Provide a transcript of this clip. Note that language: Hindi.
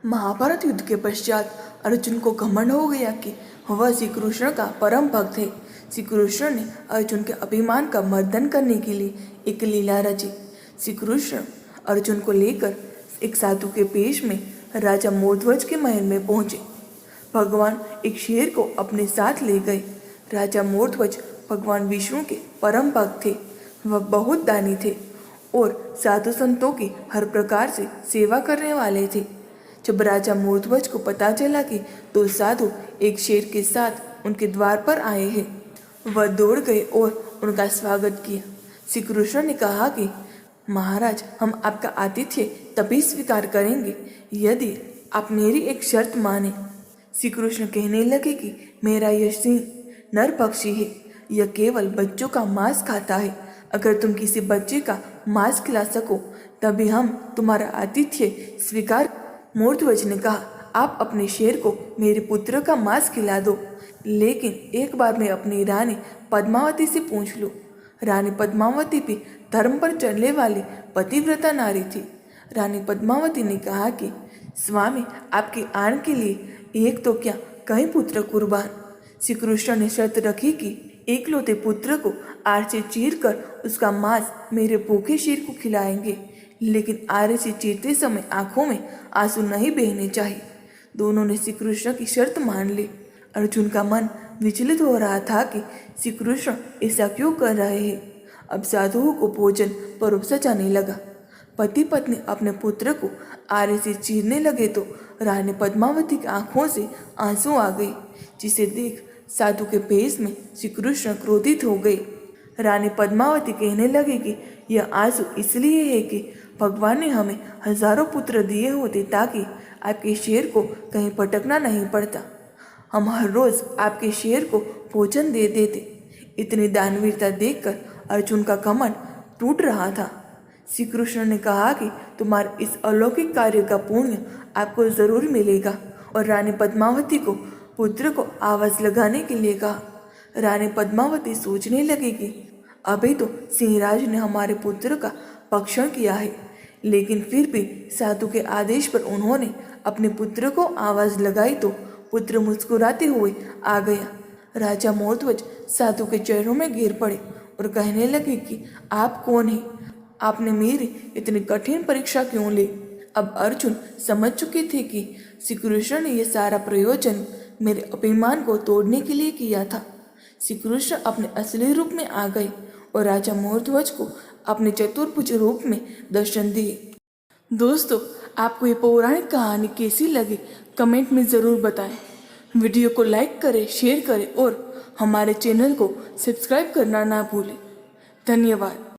महाभारत युद्ध के पश्चात अर्जुन को घमंड हो गया कि वह श्री कृष्ण का परम भक्त है। श्री कृष्ण ने अर्जुन के अभिमान का मर्दन करने के लिए एक लीला रची। श्री कृष्ण अर्जुन को लेकर एक साधु के वेश में राजा मोरध्वज के महल में पहुंचे। भगवान एक शेर को अपने साथ ले गए। राजा मोरध्वज भगवान विष्णु के परम भक्त थे। वह बहुत दानी थे और साधु संतों की हर प्रकार से सेवा करने वाले थे। जब राजा मोरध्वज को पता चला कि दो साधु एक शेर के साथ उनके द्वार पर आए हैं, वह दौड़ गए और उनका स्वागत किया। श्री कृष्ण ने कहा कि महाराज, हम आपका आतिथ्य तभी स्वीकार करेंगे यदि आप मेरी एक शर्त माने। श्री कृष्ण कहने लगे कि मेरा यह सिंह नर पक्षी है, यह केवल बच्चों का मांस खाता है। अगर तुम किसी बच्चे का मांस खिला सको तभी हम तुम्हारा आतिथ्य स्वीकार। मोरध्वज ने कहा, आप अपने शेर को मेरे पुत्र का मांस खिला दो, लेकिन एक बार मैं अपनी रानी पद्मावती से पूछ लूं। रानी पद्मावती भी धर्म पर चलने वाली पतिव्रता नारी थी। रानी पद्मावती ने कहा कि स्वामी, आपकी आन के लिए एक तो क्या कई पुत्र कुर्बान। श्री कृष्ण ने शर्त रखी कि एकलौते पुत्र को आड़ से चीर कर उसका मांस मेरे भूखे शेर को खिलाएंगे, लेकिन आरे से चीरते समय आंखों में आंसू नहीं बहने चाहिए। दोनों ने श्री कृष्ण की शर्त मान ली। अर्जुन का मन विचलित हो रहा था कि श्री कृष्ण ऐसा क्यों कर रहे हैं। अब साधुओं को भोजन परोसा जाने लगा। पति पत्नी अपने पुत्र को आरे से चीरने लगे तो रानी पद्मावती की आंखों से आंसू आ गए, जिसे देख साधु के भेष में श्री कृष्ण क्रोधित हो गए। रानी पद्मावती कहने लगी कि यह आंसू इसलिए है कि भगवान ने हमें हजारों पुत्र दिए होते ताकि आपके शेर को कहीं भटकना नहीं पड़ता। हम हर रोज आपके शेर को भोजन दे देते। इतनी दानवीरता देखकर अर्जुन का घमंड टूट रहा था। श्री कृष्ण ने कहा कि तुम्हारे इस अलौकिक कार्य का पुण्य आपको जरूर मिलेगा, और रानी पद्मावती को पुत्र को आवाज लगाने के लिए कहा। रानी पद्मावती सोचने लगी कि अभी तो सिंहराज ने हमारे पुत्र का भक्षण किया है, लेकिन फिर भी साधु के आदेश पर उन्होंने अपने पुत्र को आवाज लगाई तो पुत्र मुस्कुराते हुए आ गया। राजा मोरध्वज साधु के चरणों में गिर पड़े और कहने लगे कि आप कौन हैं? आपने मेरी इतनी कठिन परीक्षा क्यों ली? अब अर्जुन समझ चुके थे कि श्री कृष्ण ने यह सारा प्रयोजन मेरे अभिमान को तोड़ने के लिए किया था। श्री कृष्ण अपने असली रूप में आ गए और राजा मोरध्वज को अपने चतुर्भुज रूप में दर्शन दिए। दोस्तों, आपको ये पौराणिक कहानी कैसी लगी कमेंट में ज़रूर बताएं। वीडियो को लाइक करें, शेयर करें और हमारे चैनल को सब्सक्राइब करना ना भूलें। धन्यवाद।